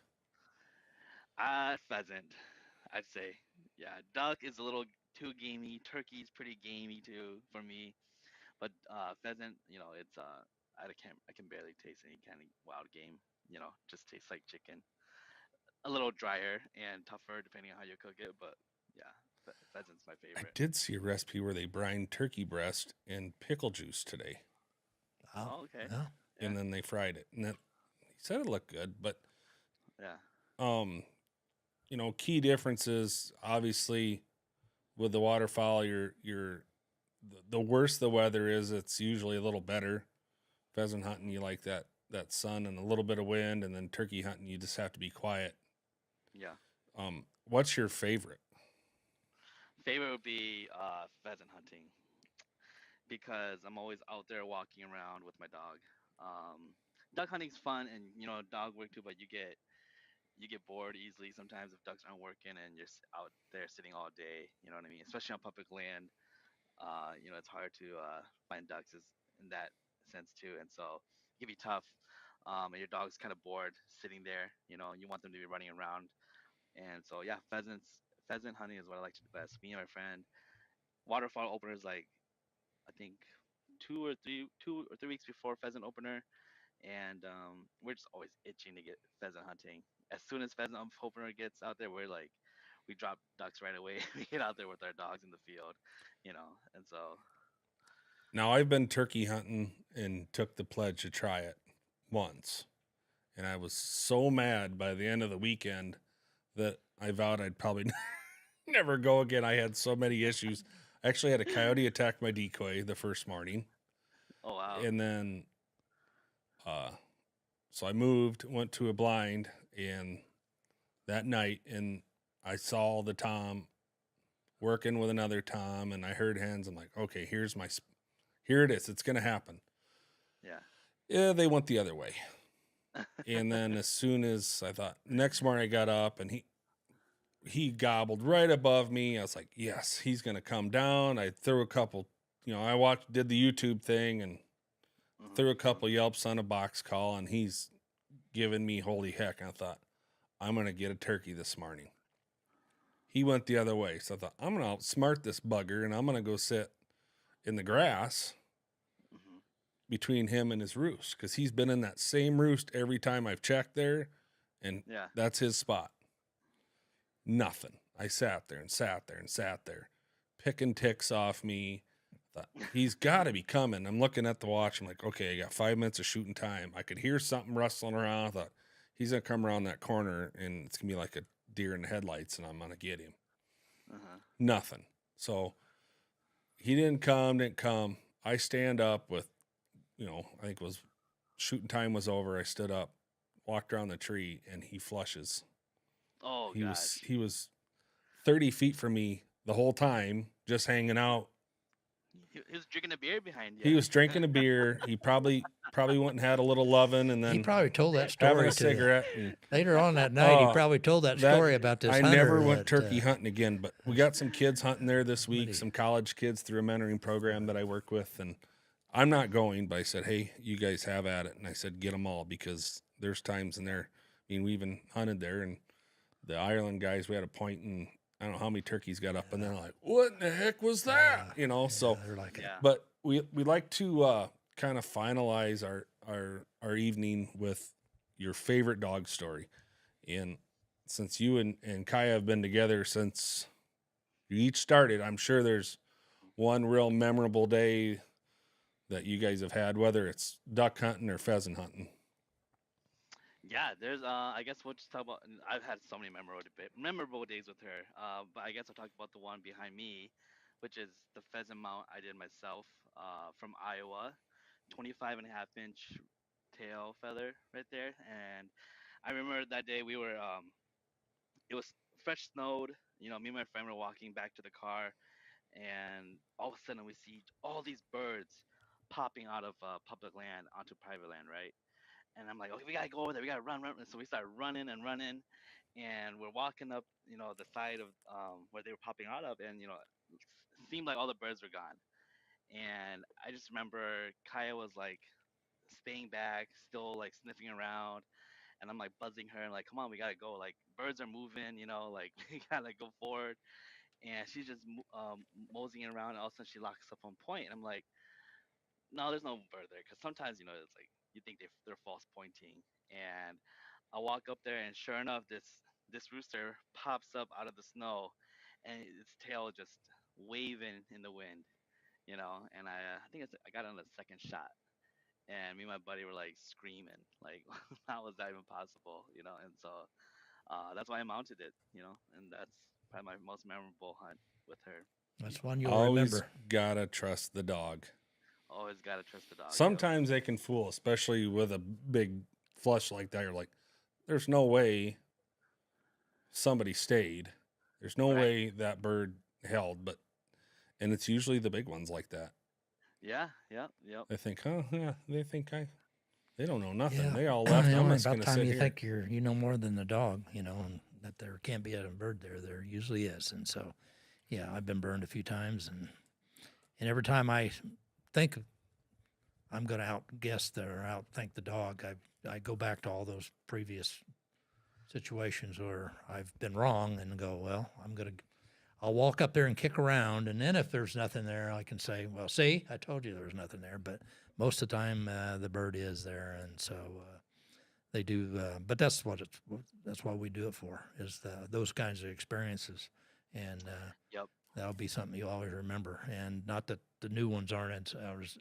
Speaker 4: Pheasant, I'd say. Yeah, duck is a little too gamey. Turkey's pretty gamey too for me. But pheasant, it's I can barely taste any kind of wild game. Just tastes like chicken. A little drier and tougher depending on how you cook it. But yeah, pheasant's my
Speaker 1: I
Speaker 4: favorite.
Speaker 1: did see a recipe where they brine turkey breast in pickle juice today,
Speaker 2: Wow.
Speaker 4: Oh, okay.
Speaker 2: Yeah.
Speaker 4: Yeah,
Speaker 1: and then they fried it. And he said it looked good, but
Speaker 4: yeah.
Speaker 1: um, key differences obviously with the waterfowl, the worse the weather is, it's usually a little better. Pheasant hunting, you like that sun and a little bit of wind, and then turkey hunting, you just have to be quiet.
Speaker 4: Yeah.
Speaker 1: What's your favorite?
Speaker 4: Favorite would be pheasant hunting because I'm always out there walking around with my dog. Duck hunting's fun and dog work too, but you get bored easily sometimes if ducks aren't working and you're out there sitting all day. You know what I mean? Especially on public land. It's hard to find ducks in that sense too, and so it can be tough. And your dog's kind of bored sitting there. You want them to be running around, and so yeah, pheasant hunting is what I like to do best. Me and my friend, waterfowl openers like I think 2 or 3 weeks before pheasant opener, and we're just always itching to get pheasant hunting. As soon as pheasant opener gets out there, we drop ducks right away. We get out there with our dogs in the field, and so
Speaker 1: Now I've been turkey hunting and took the pledge to try it. once. And I was so mad by the end of the weekend that I vowed I'd probably never go again. I had so many issues. I actually had a coyote attack my decoy the first morning.
Speaker 4: Oh wow.
Speaker 1: And then, so I moved, went to a blind, and that night, and I saw the tom working with another tom, and I heard hens. I'm like, okay, here it is. It's going to happen.
Speaker 4: Yeah.
Speaker 1: Yeah, they went the other way. And then as soon as I thought, next morning I got up and he gobbled right above me. I was like, yes, he's going to come down. I threw a couple, I did the YouTube thing and threw a couple yelps on a box call, and he's giving me holy heck. And I thought, I'm going to get a turkey this morning. He went the other way. So I thought, I'm going to outsmart this bugger, and I'm going to go sit in the grass between him and his roost, because he's been in that same roost every time I've checked there, and that's his spot. Nothing. I sat there and sat there and sat there, picking ticks off me. Thought, he's got to be coming. I'm looking at the watch. I'm like, okay, I got 5 minutes of shooting time. I could hear something rustling around. I thought, he's going to come around that corner, and it's going to be like a deer in the headlights, and I'm going to get him. Nothing. So he didn't come. I stand up with, I think it was shooting time was over. I stood up, walked around the tree, and he flushes.
Speaker 4: Oh,
Speaker 1: He was 30 feet from me the whole time, just hanging out.
Speaker 4: He was drinking a beer behind you.
Speaker 1: He was drinking a beer. He probably went and had a little loving, and then
Speaker 2: He probably told that story
Speaker 1: having a
Speaker 2: to
Speaker 1: cigarette. And,
Speaker 2: later on that night. He probably told that story about this
Speaker 1: I
Speaker 2: hunter
Speaker 1: never went
Speaker 2: that,
Speaker 1: turkey hunting again, but we got some kids hunting there this week, some college kids through a mentoring program that I work with, and I'm not going, but I said, hey, you guys have at it. And I said, get them all, because there's times in there. I mean, we even hunted there, and the Ireland guys, we had a point, and I don't know how many turkeys got up, and they're like, what in the heck was that? So,
Speaker 2: they're like,
Speaker 1: but we like to kind of finalize our evening with your favorite dog story. And since you and Kaiya have been together since you each started, I'm sure there's one real memorable day that you guys have had, whether it's duck hunting or pheasant hunting.
Speaker 4: Yeah, there's I guess we'll just talk about. I've had so many memorable days with her. But I guess I'll talk about the one behind me, which is the pheasant mount I did myself. From Iowa, 25.5-inch tail feather right there. And I remember that day it was fresh snowed. Me and my friend were walking back to the car, and all of a sudden we see all these birds popping out of public land onto private land, right? And I'm like, okay, we gotta go over there. We gotta run. So we start running, and we're walking up, the side of where they were popping out of, and it seemed like all the birds were gone. And I just remember Kaya was like staying back, still like sniffing around, and I'm like buzzing her and like, come on, we gotta go. Like birds are moving, like we gotta go forward. And she's just moseying around, and all of a sudden she locks up on point, and I'm like, no, there's no bird there, because sometimes it's like you think they're false pointing. And I walk up there, and sure enough, this rooster pops up out of the snow, and its tail just waving in the wind, And I think I got it on the second shot, and me and my buddy were like screaming, like how was that even possible, And so that's why I mounted it, And that's probably my most memorable hunt with her.
Speaker 2: that's one you'll
Speaker 1: Always
Speaker 2: remember.
Speaker 1: gotta trust the dog.
Speaker 4: Always gotta trust the dog. Yep.
Speaker 1: Sometimes they can fool, especially with a big flush like that. You're like, there's no way somebody stayed. There's no way that bird held, and it's usually the big ones like that.
Speaker 4: Yeah, yep.
Speaker 1: They think, they don't know nothing.
Speaker 2: Yeah.
Speaker 1: They all left. I'm
Speaker 2: Only
Speaker 1: just
Speaker 2: about
Speaker 1: gonna
Speaker 2: time
Speaker 1: sit
Speaker 2: you
Speaker 1: here.
Speaker 2: think you know more than the dog, and that there can't be a bird there usually is. And so, yeah, I've been burned a few times, and every time I think I'm going to outguess or outthink the dog, I go back to all those previous situations where I've been wrong and go, well, I'll walk up there and kick around, and then if there's nothing there, I can say, well, see, I told you there was nothing there. But most of the time, the bird is there, and so they do. But that's what we do it for, is those kinds of experiences, and
Speaker 4: Yep.
Speaker 2: that'll be something you'll always remember. And not that the new ones aren't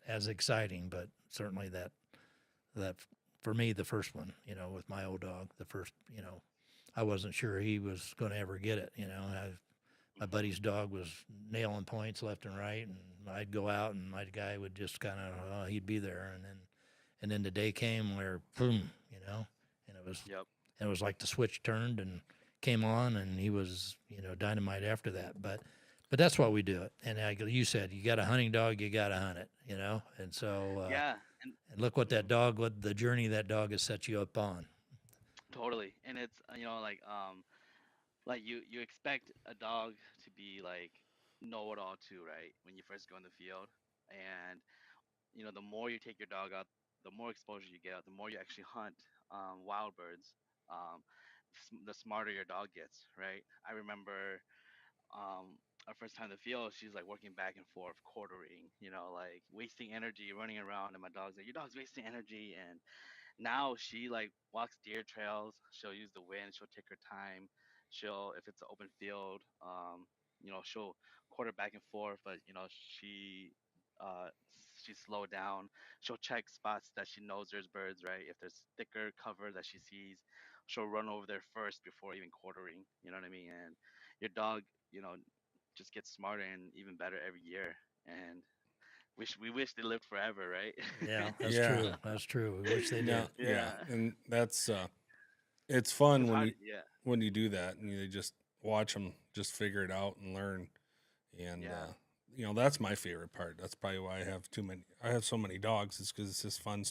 Speaker 2: as exciting, but certainly that for me, the first one, with my old dog, the first, I wasn't sure he was going to ever get it. My buddy's dog was nailing points left and right, and I'd go out, and my guy would just kind of, he'd be there, and then the day came where, boom, and
Speaker 4: Yep.
Speaker 2: it was like the switch turned and came on, and he was, dynamite after that. But that's why we do it. And you said, you got a hunting dog, you got to hunt it, And so,
Speaker 4: Yeah. And
Speaker 2: and look what what the journey that dog has set you up on.
Speaker 4: totally. And it's like you expect a dog to be like know it all too, right? When you first go in the field, and the more you take your dog out, the more exposure you get, the more you actually hunt wild birds, the smarter your dog gets, right? I remember our first time in the field, she's like working back and forth, quartering, like wasting energy, running around, and my dog's like, "Your dog's wasting energy," and now she like walks deer trails. She'll use the wind. She'll take her time. She'll, if it's an open field, she'll quarter back and forth, but uh, she slow down. She'll check spots that she knows there's birds, right? If there's thicker cover that she sees, she'll run over there first before even quartering. You know what I mean? And your dog, just gets smarter and even better every year. And we wish they lived forever, right?
Speaker 2: Yeah, that's
Speaker 1: Yeah.
Speaker 2: true. That's true. We wish they did.
Speaker 1: Yeah, yeah,
Speaker 4: Yeah.
Speaker 1: and that's it's fun
Speaker 4: It's
Speaker 1: when
Speaker 4: hard. Yeah.
Speaker 1: you do that and you just watch them just figure it out and learn. And
Speaker 4: Yeah.
Speaker 1: that's my favorite part. That's probably why I have so many dogs, is because it's just fun.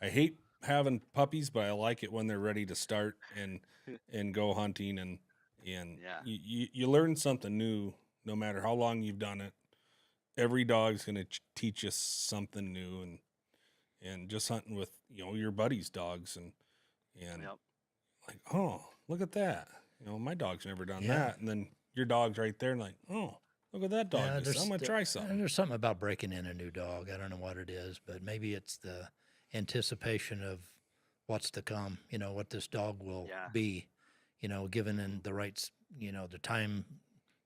Speaker 1: I hate having puppies, but I like it when they're ready to start and go hunting, and
Speaker 4: Yeah.
Speaker 1: you learn something new no matter how long you've done it. Every dog's going to teach you something new, and just hunting with your buddies' dogs, and
Speaker 4: Yep.
Speaker 1: like, oh, look at that, my dog's never done
Speaker 2: Yeah.
Speaker 1: that, and then your dog's right there and like, oh, look at that dog.
Speaker 2: Yeah,
Speaker 1: I'm gonna try something.
Speaker 2: There's something about breaking in a new dog. I don't know what it is, but maybe it's the anticipation of what's to come. What this dog will
Speaker 4: Yeah.
Speaker 2: be. Given in the rights. The time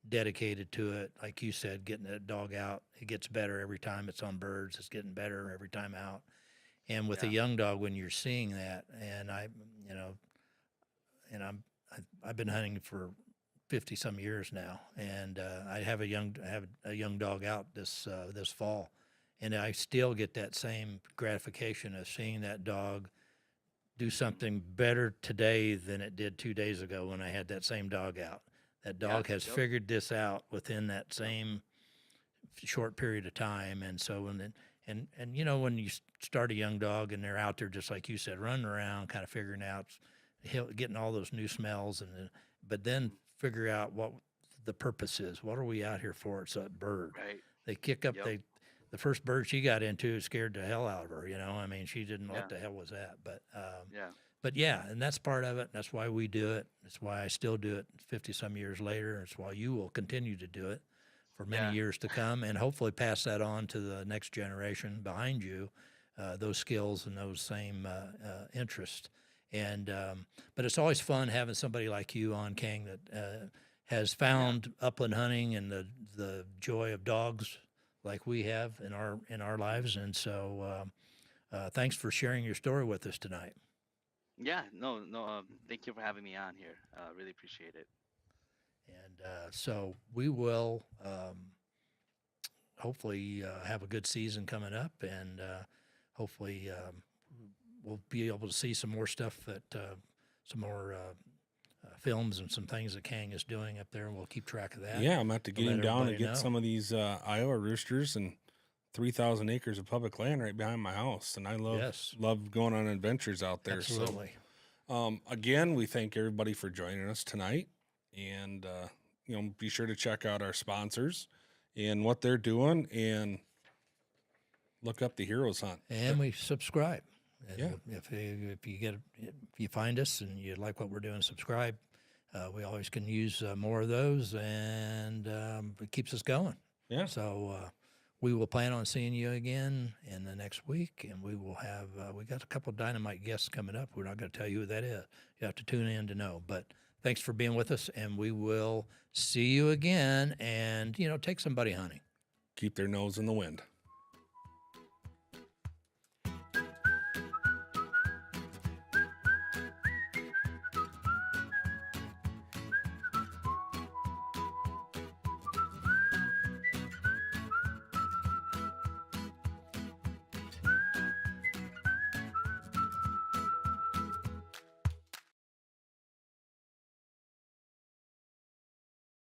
Speaker 2: dedicated to it. Like you said, getting that dog out, it gets better every time it's on birds. It's getting better every time out. And with a
Speaker 4: Yeah.
Speaker 2: young dog, when you're seeing that, and I've been hunting for 50 some years now, and I have a young dog out this fall, and I still get that same gratification of seeing that dog do something better today than it did 2 days ago when I had that same dog out. That dog has
Speaker 4: Yep.
Speaker 2: figured this out within that same short period of time, and so when you start a young dog and they're out there just like you said, running around, kind of figuring out, getting all those new smells, but then figure out what the purpose is. What are we out here for? It's a bird.
Speaker 4: Right.
Speaker 2: They kick up.
Speaker 4: Yep.
Speaker 2: The first bird she got into scared the hell out of her. I mean, she didn't know what
Speaker 4: Yeah.
Speaker 2: the hell was that.
Speaker 4: Yeah.
Speaker 2: But yeah, and that's part of it. That's why we do it. That's why I still do it 50 some years later. It's why you will continue to do it for many
Speaker 4: Yeah.
Speaker 2: years to come, and hopefully pass that on to the next generation behind you, those skills and those same interests. And but it's always fun having somebody like you on, Keng, that has found upland hunting and the joy of dogs like we have in our lives. And so thanks for sharing your story with us tonight.
Speaker 4: Yeah. No. No. Thank you for having me on here. Really appreciate it.
Speaker 2: And so we will hopefully have a good season coming up, and hopefully we'll be able to see some more stuff some more films and some things that Keng is doing up there, and we'll keep track of that.
Speaker 1: Yeah, I'm about to get
Speaker 2: let
Speaker 1: him down and
Speaker 2: everybody
Speaker 1: get
Speaker 2: know.
Speaker 1: some of these Iowa roosters and 3,000 acres of public land right behind my house, and I love going on adventures out there.
Speaker 2: Absolutely.
Speaker 1: So, again, we thank everybody for joining us tonight, and be sure to check out our sponsors and what they're doing, and look up the Heroes Hunt.
Speaker 2: And we subscribe. And
Speaker 1: Yeah.
Speaker 2: if you find us and you like what we're doing, subscribe. We always can use more of those, and it keeps us going.
Speaker 1: Yeah.
Speaker 2: So we will plan on seeing you again in the next week, and we will have we got a couple of dynamite guests coming up. We're not going to tell you who that is. You have to tune in to know. But thanks for being with us, and we will see you again. And take somebody hunting.
Speaker 1: Keep their nose in the wind.